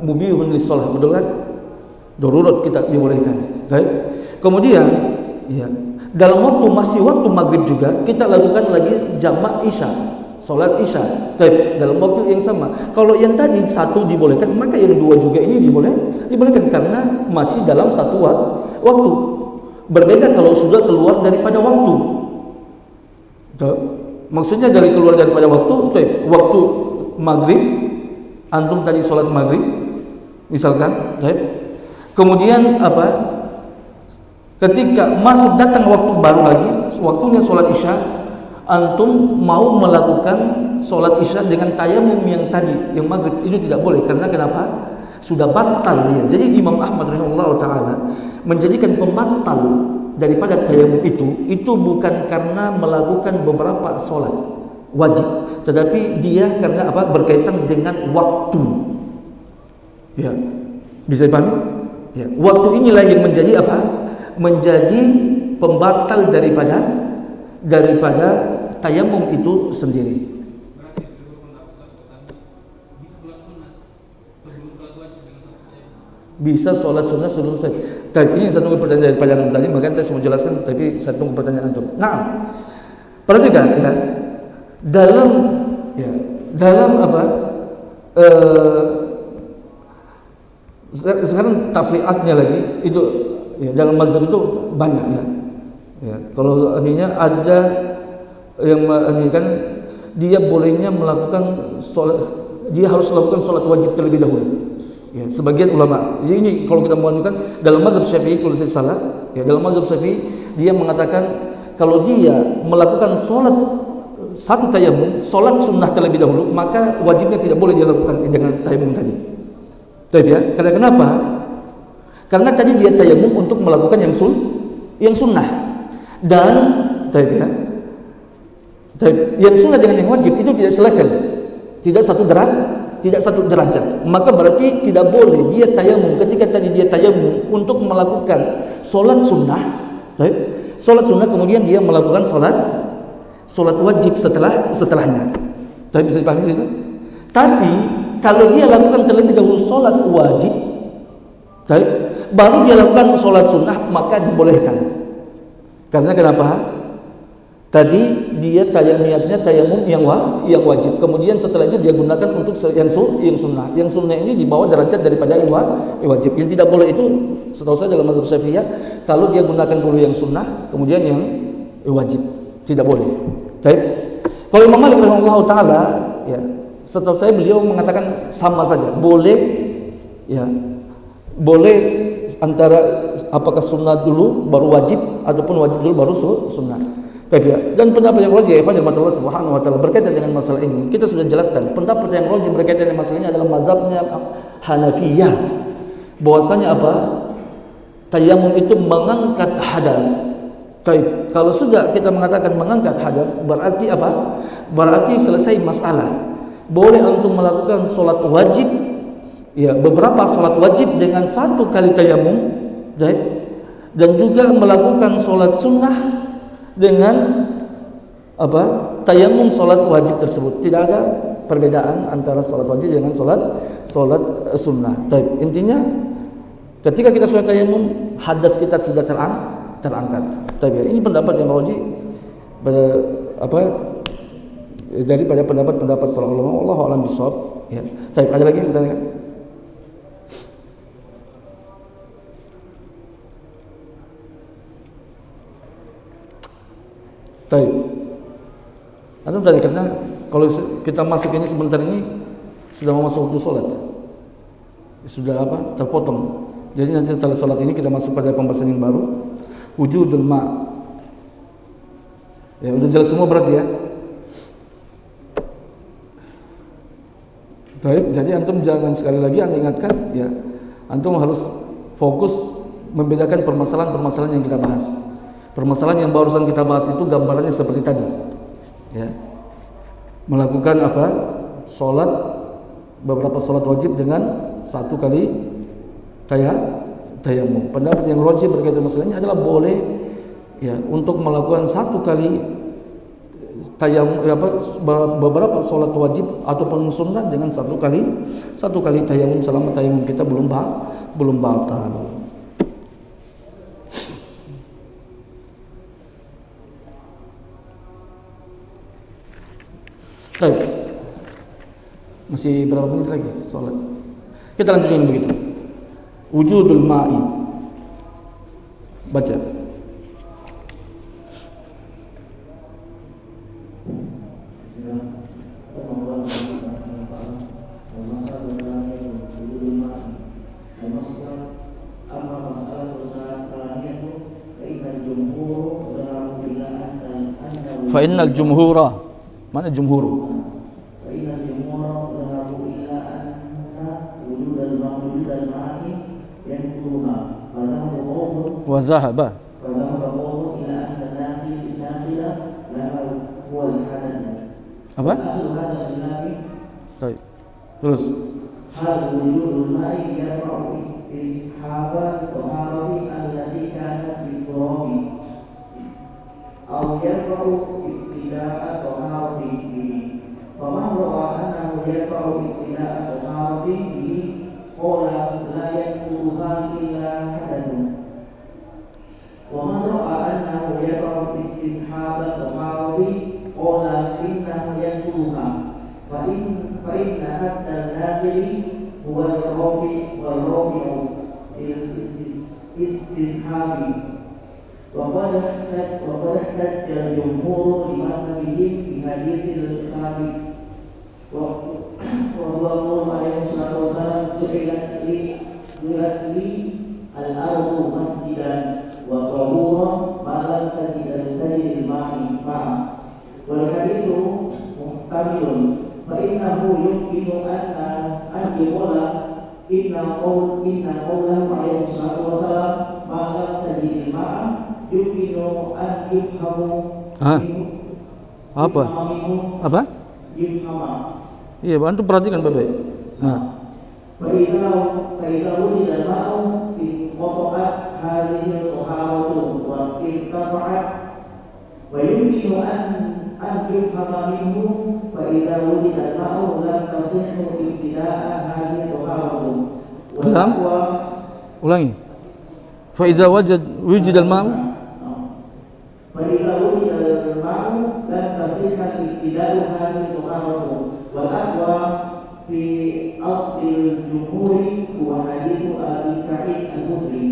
Mubihun lis-shalah, betul kan? Darurat kita dibolehkan. Baik. Kemudian, ya, dalam masih waktu maghrib juga kita lakukan lagi jamak isya, sholat isya. Baik, dalam waktu yang sama. Kalau yang tadi satu dibolehkan, maka yang dua juga ini dibolehkan karena masih dalam satu waktu. Berbeda kalau sudah keluar daripada waktu. Maksudnya dari keluar daripada waktu, waktu maghrib, antum tadi sholat maghrib, misalkan, kemudian apa? Ketika masuk datang waktu baru lagi, waktunya sholat isya, antum mau melakukan sholat isya dengan tayamum yang tadi, yang maghrib, itu tidak boleh. Karena kenapa? Sudah batal dia. Jadi Imam Ahmad rahimahullah ta'ala menjadikan pembatal daripada tayamum itu bukan karena melakukan beberapa sholat wajib, tetapi dia karena apa? Berkaitan dengan waktu. Ya, bisa dipahami? Ya, waktu inilah yang menjadi apa? Menjadi pembatal daripada tayamum itu sendiri. Bisa sholat sunnah sebelum saya. Dan ini saya tunggu pertanyaan daripada antum tadi, makanya saya mau jelaskan, tapi saya tunggu pertanyaan antum. Nah, perhatikan ya, dalam apa? Sekarang tafri'atnya lagi itu ya, dalam mazhab itu banyak ya. Ya, kalau akhirnya ada yang kan dia bolehnya melakukan sholat, dia harus melakukan sholat wajib terlebih dahulu. Ya, sebagian ulama, jadi ini kalau kita menunjukkan dalam mazhab Syafi'i, kalau saya salah, ya dalam mazhab Syafi'i dia mengatakan kalau dia melakukan sholat satu tayamum, sholat sunnah terlebih dahulu, maka wajibnya tidak boleh dia lakukan dengan tayamum tadi. Tahu ya? Karena kenapa? Karena tadi dia tayamum untuk melakukan yang sunnah, dan tahu ya? Yang sunnah dengan yang wajib itu tidak selevel, tidak satu derajat, maka berarti tidak boleh dia tayamum ketika tadi dia tayamum untuk melakukan sholat sunnah, kemudian dia melakukan sholat wajib setelahnya. Tapi bisa dipahami situ? Tapi kalau dia lakukan terlebih dahulu sholat wajib, baru dia lakukan sholat sunnah, maka dibolehkan. Karena kenapa? Tadi dia niatnya tayamum yang wajib. Kemudian setelah itu dia gunakan untuk yang sunnah. Yang sunnah ini di bawah derajat daripada yang wajib. Yang tidak boleh itu, setahu saya dalam mazhab Syafi'iyah, kalau dia gunakan dulu yang sunnah, kemudian yang wajib, tidak boleh. Baik. Kalau Imam Malik rahimahullah taala, ya, setahu saya beliau mengatakan sama saja. Boleh, ya, boleh antara apakah sunnah dulu baru wajib ataupun wajib dulu baru sunnah. Dan pendapat yang rajih Allah Subhanahu wa taala berkaitan dengan masalah ini, kita sudah jelaskan. Pendapat yang rajih berkaitan dengan masalah ini adalah mazhabnya Hanafiyah. Bahwasanya apa? Tayamum itu mengangkat hadas. Kalau sudah kita mengatakan mengangkat hadas, berarti apa? Berarti selesai masalah. Boleh untuk melakukan sholat wajib, ya, beberapa sholat wajib dengan satu kali tayamum, dan juga melakukan sholat sunnah dengan apa? Tayamum sholat wajib tersebut. Tidak ada perbedaan antara sholat wajib dengan sholat sunnah. Intinya ketika kita sholat tayamum, hadas kita sudah terangkat. Ini pendapat yang rajih daripada pendapat para ulama. Wallahu a'lam bishawab. Ya. Ada lagi yang bertanya? Anu tadi karena kalau kita masuk ini sebentar ini sudah mau masuk waktu sholat, sudah apa? Terpotong. Jadi nanti setelah sholat ini kita masuk pada pembahasan yang baru, wujudul ma. Ya udah jelas semua berarti ya. Jadi antum jangan sekali lagi anda ingatkan ya, antum harus fokus membedakan permasalahan-permasalahan yang kita bahas. Permasalahan yang barusan kita bahas itu gambarannya seperti tadi, ya, melakukan apa? Sholat, beberapa sholat wajib dengan satu kali tayamum. Pendapat yang rajih berkaitan masalah ini adalah boleh ya untuk melakukan satu kali tayamum, beberapa sholat wajib ataupun sunnah dengan satu kali tayamum selama tayamum kita belum batal. Baik. Masih berapa menit lagi sholat? Kita lanjutkan begitu. Wujudul ma'i. Baca. Fa innal jumhura, mana jumhur? Wa dhahaba apa? Baik. Terus hal wujudul ma'i yarfa'u istishaba taharati allati kanat biqurami aw yarfa'u ibtida'a taharati bihi wa man ra'a annahu yarfa'u ibtida'a taharati bihi qala la yakuluha illa hadathun wa man ra'a annahu yarfa'u istishaba taharati qala innahu yakuluha fa inna hatta al-nabi huwa al-rafi wal-rafi'u istishabi wa qad ihtajja al-jumhur liman bihim bi hadithil khabith wa huwa alaihi salatu wasalam ju'ilat li al-ardu masjidan wa tahuran ma lam tajid al-ma'i wal hadithu muhtamilun fa innahu yumkinu an yuqala inna qawlahu alaihi salatu wasalam ma lam tajid al-ma'a yumkinu an yufhamu apa? Iya, bantu perhatikan baik-baik. Nah, fa idza wujida al-ma'u fi qata'at hadhihi al-taharatu wa irtafa'at wa yumkinu an yufhama minhu fa idza wujida al-ma'u lam tasihhu ibtida'a hadhihi al-taharatu ulangi. Fa idza wujida al-ma'u فإذا وجد الماء لم تصح ابتداء هذه الطهارة والأقوى في أرض الجمهور هو حديث أبي سعيد الخدري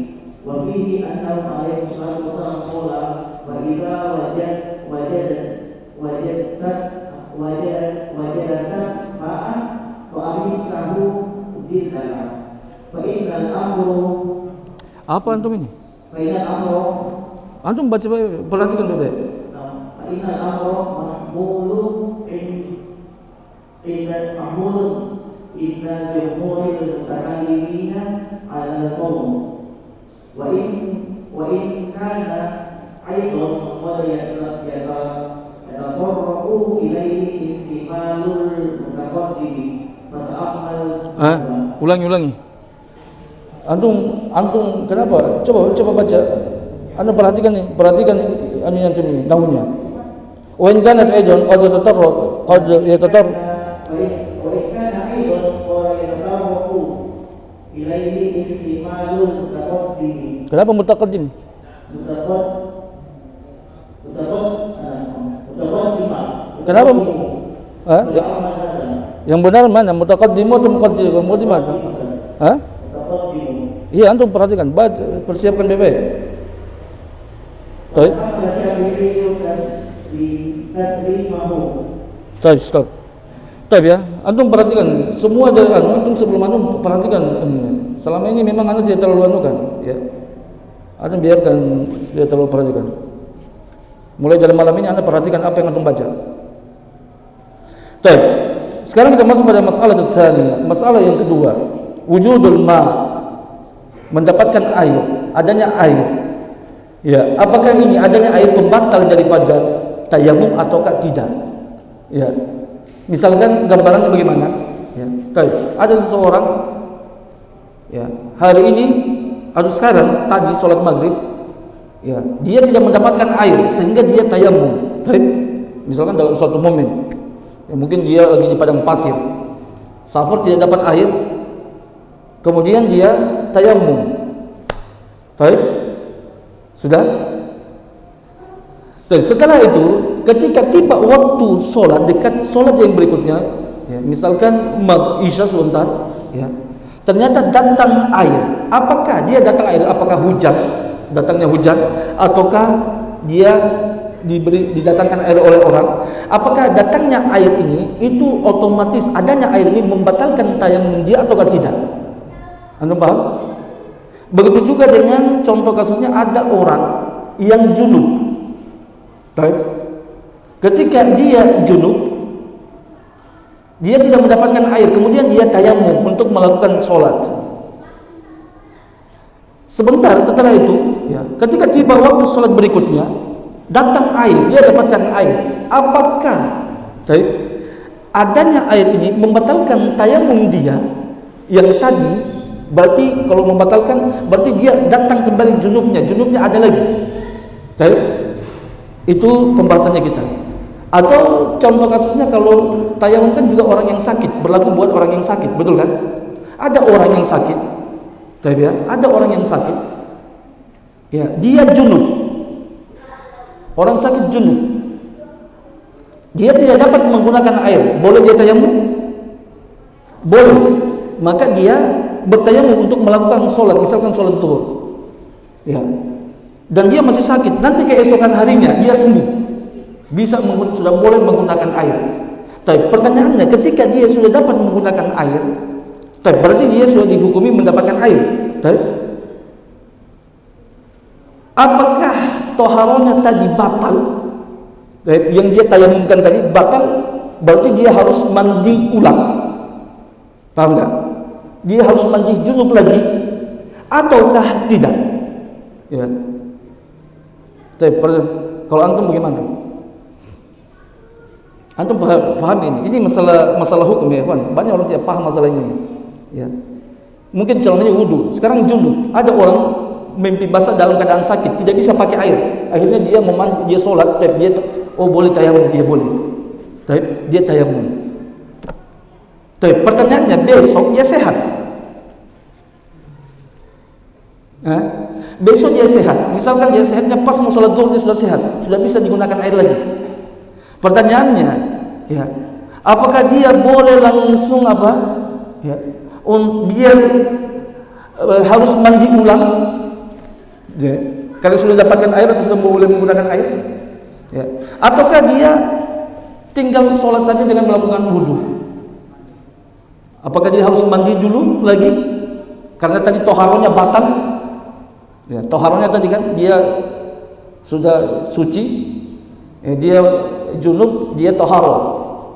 وفيه أنه عليه الصلاة والسلام قال وإذا وجدت ماء فأمسه جلدها فإن الأمر apa antum ini? فإن الأمر Antum baca perhatikan baik-baik. Inna al-amra mahmulun inna jumhuril mutakallimina ala al-qawm wa in kana aidan qad yatatarraqu ilayhi ihtimalul mutaqaddimi fata'ammal ulangi. Antum kenapa? Coba baca. Anda perhatikan anunya ini nahunya. Wa in kanat aidan qad yatatarraq ilaihi ihtimalul mutaqaddim. Kenapa mutaqaddim? Kenapa? Yang benar mana? Mutaqaddim atau muqaddim? Iya, antum perhatikan, persiapkan baik-baik. Baik. Stop. Baik ya. Antum perhatikan semua dari antum sebelum antum perhatikan ini. Selama ini memang antum tidak terlalu anukan, ya. Antum biarkan tidak terlalu perhatikan. Mulai dari malam ini anda perhatikan apa yang antum baca. Baik. Sekarang kita masuk pada masalah tsaniyah, masalah yang kedua. Wujudul ma, mendapatkan air, adanya air. Ya, apakah ini adanya air pembatal daripada tayamum ataukah tidak? Ya. Misalkan gambarannya bagaimana? Ya. Baik. Ada seseorang ya, hari ini atau sekarang tadi sholat maghrib, ya, dia tidak mendapatkan air sehingga dia tayamum. Misalkan dalam suatu momen, ya, mungkin dia lagi di padang pasir, safar tidak dapat air, kemudian dia tayamum. Sudah. Dan setelah itu, ketika tiba waktu sholat, dekat sholat yang berikutnya, ya, misalkan isya sebentar, ya, ternyata datang air. Apakah dia datang air? Apakah hujan? Datangnya hujan? Ataukah dia didatangkan air oleh orang? Apakah datangnya air ini itu otomatis adanya air ini membatalkan tayamum dia ataukah tidak? Anda paham? Begitu juga dengan contoh kasusnya ada orang yang junub. Ketika dia junub, dia tidak mendapatkan air, kemudian dia tayamum untuk melakukan sholat. Sebentar setelah itu, ya, ketika tiba waktu sholat berikutnya, datang air, dia dapatkan air. Apakah adanya air ini membatalkan tayamum dia yang tadi? Berarti kalau membatalkan, berarti dia datang kembali junubnya ada lagi. Itu pembahasannya kita. Atau contoh kasusnya kalau tayamum kan juga orang yang sakit, berlaku buat orang yang sakit, betul kan? Ada orang yang sakit, ada orang yang sakit, ya, dia junub. Orang sakit junub, dia tidak dapat menggunakan air, boleh dia tayamum? Boleh. Maka dia bertayamum untuk melakukan sholat, misalkan sholat zuhur, ya, dan dia masih sakit. Nanti keesokan harinya dia sembuh, sudah boleh menggunakan air. Tapi pertanyaannya, ketika dia sudah dapat menggunakan air, berarti dia sudah dihukumi mendapatkan air. Apakah toharonya tadi batal? Yang dia tayamumkan tadi batal, berarti dia harus mandi ulang. Paham nggak? Dia harus mandi junub lagi ataukah tidak? Ya. Kalau antum bagaimana? Antum paham ini? Ini masalah hukum ya, kawan. Banyak orang tidak paham masalah ini. Ya. Mungkin contohnya wudu. Sekarang junub. Ada orang mimpi basah dalam keadaan sakit, tidak bisa pakai air. Akhirnya dia memandi, dia sholat, dia boleh tayamum, dia boleh. Dia tayamum. Pertanyaannya, besok dia sehat. Besok dia sehat. Misalkan dia sehatnya pas mau sholat zuhur, dia sudah sehat, sudah bisa digunakan air lagi. Pertanyaannya, ya, apakah dia boleh langsung ya, biar harus mandi ulang? Ya, kalau sudah dapatkan air atau sudah boleh menggunakan air? Ya. Ataukah dia tinggal sholat saja dengan melakukan wudhu? Apakah dia harus mandi dulu lagi? Karena tadi toharonya batal. Ya, toharonya tadi kan dia sudah suci, dia junub, dia toharo,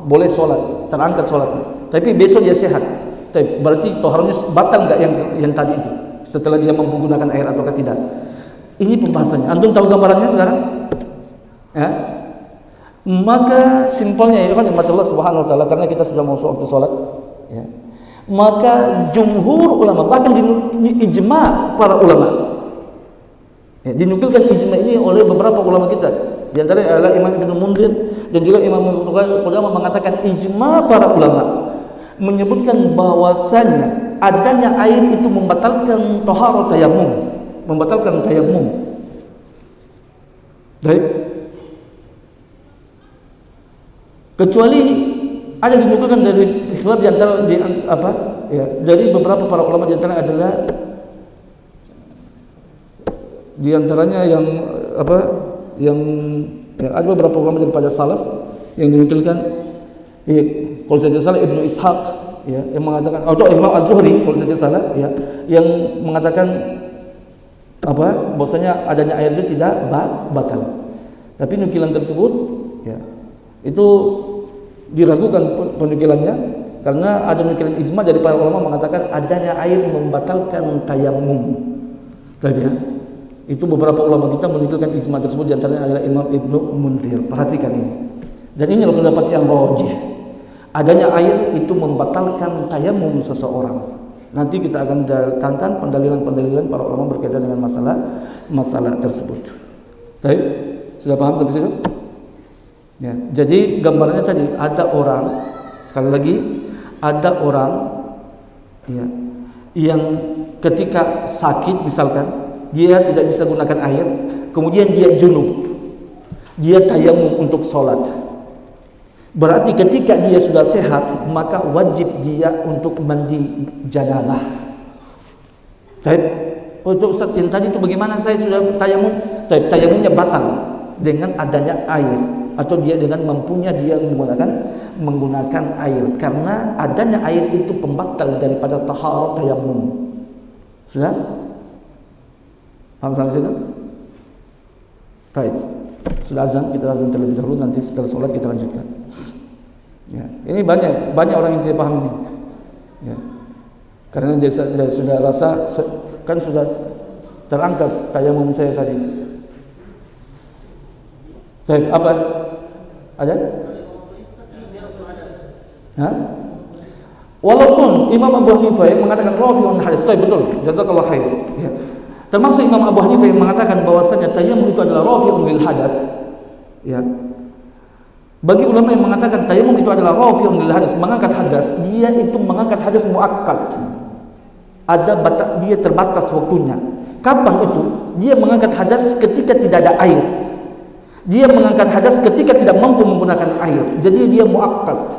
boleh sholat, terangkat sholatnya. Tapi besok dia sehat. Berarti toharonya batal nggak yang tadi itu? Setelah dia menggunakan air ataukah tidak? Ini pembahasannya. Antum tahu gambarannya sekarang? Ya? Maka simpelnya ya kan, Allah Subhanahu wa taala, karena kita sudah mau waktu sholat, ya. Maka jumhur ulama, bahkan ijma para ulama, ya, dinukilkan ijma ini oleh beberapa ulama kita. Di antaranya adalah Imam Ibnu Munzir dan juga Imam Ibnu Qudamah mengatakan ijma para ulama menyebutkan bahwasanya adanya air itu membatalkan taharah tayamum, membatalkan tayamum. Baik. Kecuali ada dinukilkan dari khilaf di antara dari beberapa para ulama, di antaranya adalah di antaranya yang ada beberapa ulama daripada salaf yang dinukilkan, kalau saja salah Ibnu Ishaq, ya, yang mengatakan, atau Imam Az-Zuhri kalau saja salah, ya, yang mengatakan bahwasanya adanya air itu tidak batal. Tapi nukilan tersebut, ya, itu diragukan penukilannya karena ada nukilan ijma dari para ulama mengatakan adanya air membatalkan tayamum. Ya. Itu beberapa ulama kita menukilkan ijma tersebut, di antaranya adalah Imam Ibnu Munzir. Perhatikan ini. Dan ini adalah pendapat yang rajih. Adanya air itu membatalkan tayamum seseorang. Nanti kita akan datangkan pendalilan-pendalilan para ulama berkaitan dengan masalah tersebut. Baik, sudah paham sampai situ? Ya, jadi gambarnya tadi ada orang, sekali lagi ada orang ya, yang ketika sakit misalkan dia tidak bisa gunakan air, kemudian dia junub, dia tayamum untuk sholat. Berarti ketika dia sudah sehat, maka wajib dia untuk mandi janabah. Baik, untuk Ustaz yang tadi itu bagaimana saya sudah tayamum? Tayamumnya batal dengan adanya air, atau dia dengan mampunya dia menggunakan air, karena adanya air itu pembatal daripada taharah tayamum. Sudah? Paham sampai situ? Baik. Sudah azan, kita azan terlebih dahulu, nanti setelah sholat kita lanjutkan. Ya, ini banyak orang yang tidak paham ini. Ya. Karena dia sudah rasa kan sudah terangkat tayamum saya tadi. Baik, apa? Ada? Hah? Walaupun Imam Abu Hanifah yang mengatakan rafi'un hadis, betul, jazakallahu khair. Ya. Termasuk Imam Abu Hanifah yang mengatakan bahwasanya tayamum itu adalah rafi'un lil hadas. Ya. Bagi ulama yang mengatakan tayamum itu adalah rafi'un lil hadas, mengangkat hadas, dia itu mengangkat hadas muakkad. Dia terbatas waktunya. Kapan itu? Dia mengangkat hadas ketika tidak ada air. Dia mengangkat hadas ketika tidak mampu menggunakan air. Jadi dia muakkad.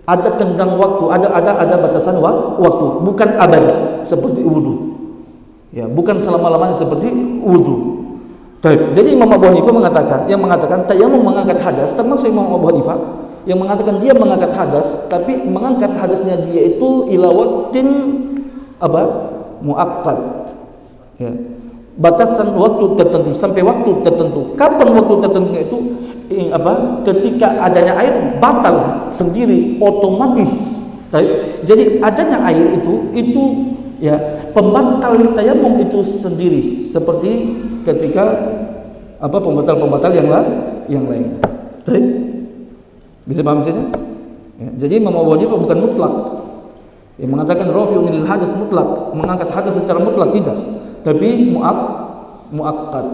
Ada tenggang waktu, ada batasan waktu, bukan abadi seperti wudu. Ya, bukan selama-lamanya seperti wudu. Jadi Imam Abu Hanifah mengatakan tayamum mengangkat hadas, termasuk Imam Abu Hanifah yang mengatakan dia mengangkat hadas, tapi mengangkat hadasnya dia itu ila waqtin muakkad. Ya. Batasan waktu tertentu sampai waktu tertentu. Kapan waktu tertentunya itu? Ketika adanya air batal sendiri otomatis. Jadi adanya air itu ya pembatal tayamum itu sendiri, seperti ketika pembatal yang lain. Bisa paham sih? Ya, jadi Imam Abu Hanifah bukan mutlak yang mengatakan rafi'un lil hadas mutlak, mengangkat hadas secara mutlak, tidak, tapi muakkad.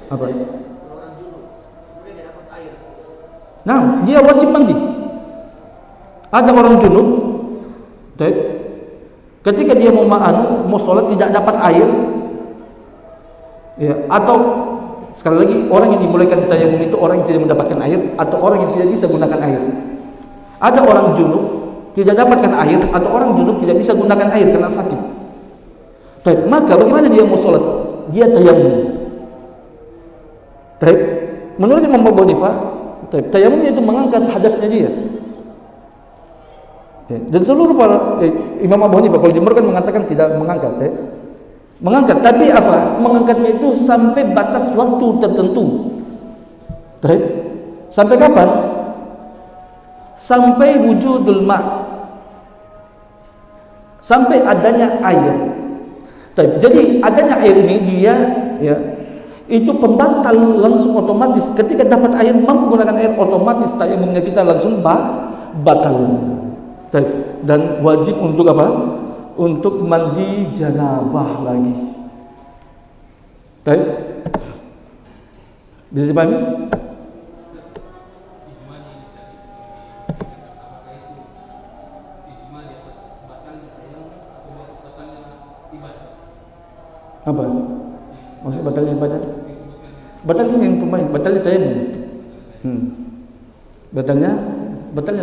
Apa? Nah, dia wajib mandi. Ada orang junub, ketika dia mau sholat tidak dapat air, ya, atau sekali lagi orang yang dimulaikan tayamum itu orang yang tidak mendapatkan air atau orang yang tidak bisa gunakan air. Ada orang junub tidak dapatkan air atau orang junub tidak bisa gunakan air karena sakit. Maka bagaimana dia mau sholat? Dia tayamum. Menurut Imam Abu Hanifah, tayamumnya itu mengangkat hadasnya dia. Ya, dan seluruh para Imam Abu Hanifah kalau jemur kan mengatakan tidak mengangkat, mengangkat, tapi apa? Mengangkatnya itu sampai batas waktu tertentu. Sampai kapan? Sampai wujudul ma', sampai adanya air. Jadi adanya air ini dia ya itu pembatal langsung otomatis. Ketika dapat air, mampu menggunakan air, otomatis tayamumnya kita langsung batal. Dan wajib untuk apa? Untuk mandi janabah lagi. Bisa dipahami? Apa? Maksud batalnya ibadah? Batalnya yang pemain, batalnya tayamum. Batalnya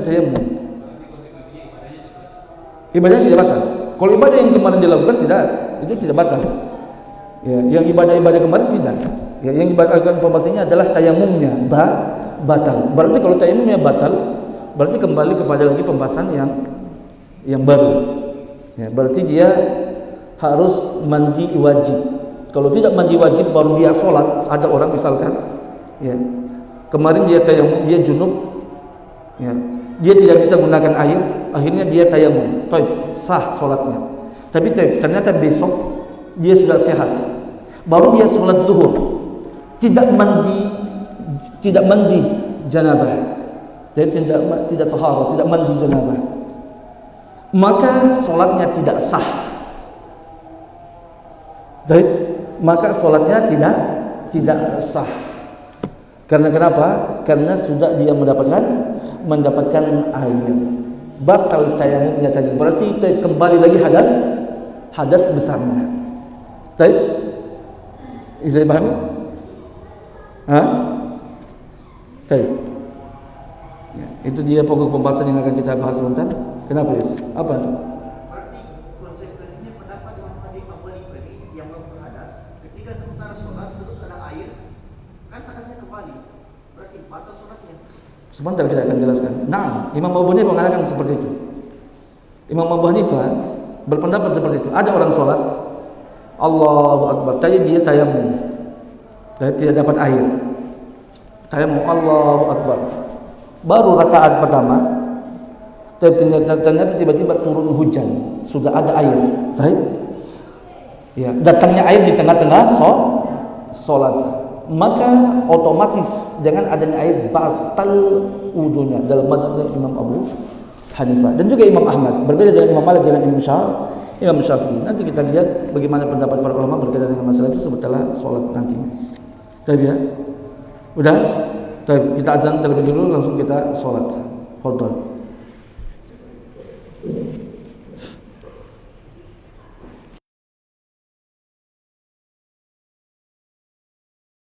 tayamum. Ibadahnya tidak batal. Kalau ibadah yang kemarin dilakukan itu tidak batal. Ya, yang ibadah-ibadah kemarin tidak. Ya, yang dibatalkan pembahasannya adalah tayamumnya batal. Berarti kalau tayamumnya batal, berarti kembali kepada lagi pembahasan yang baru. Ya, berarti dia harus mandi wajib. Kalau tidak mandi wajib baru dia sholat. Ada orang misalkan, ya, kemarin dia tayamum, dia junub, ya, dia tidak bisa gunakan air, akhirnya dia tayamum, sah sholatnya. Tapi ternyata besok dia sudah sehat, baru dia sholat zuhur, tidak mandi janabah. Jadi tidak taharah, tidak mandi janabah, maka sholatnya tidak sah. Baik, maka sholatnya tidak sah. Karena kenapa? Karena sudah dia mendapatkan air. Batal tayamumnya tadi. Berarti kembali lagi hadas besarnya. Baik, bisa dipahami? Baik. Ya, itu dia pokok pembahasan yang akan kita bahas sebentar. Kenapa itu? Apa itu? Berarti konsekuensinya pendapat Imam Abu Hanifah ini yang berhadas ketika sementara sholat terus ada air, kan hadasnya kembali. Berarti batal sholatnya. Sebentar kita akan jelaskan. Nah, Imam Abu Hanifah mengatakan seperti itu. Imam Abu Hanifah berpendapat seperti itu. Ada orang sholat, Allahu Akbar, tadi dia tayamum, dan tidak dapat air. Tayamum, Allahu Akbar. Baru rakaat pertama, ternyata tiba-tiba turun hujan, sudah ada air. Baik. Ya, datangnya air di tengah-tengah sholat, maka otomatis dengan adanya air batal wudunya dalam mazhab Imam Abu Hanifah dan juga Imam Ahmad. Berbeda dengan Imam Malik dengan Imam Syafi'i. Nanti kita lihat bagaimana pendapat para ulama berkaitan dengan masalah itu setelah sholat nanti. Baik ya, udah. Kita azan terlebih dulu, langsung kita sholat. Fadhal.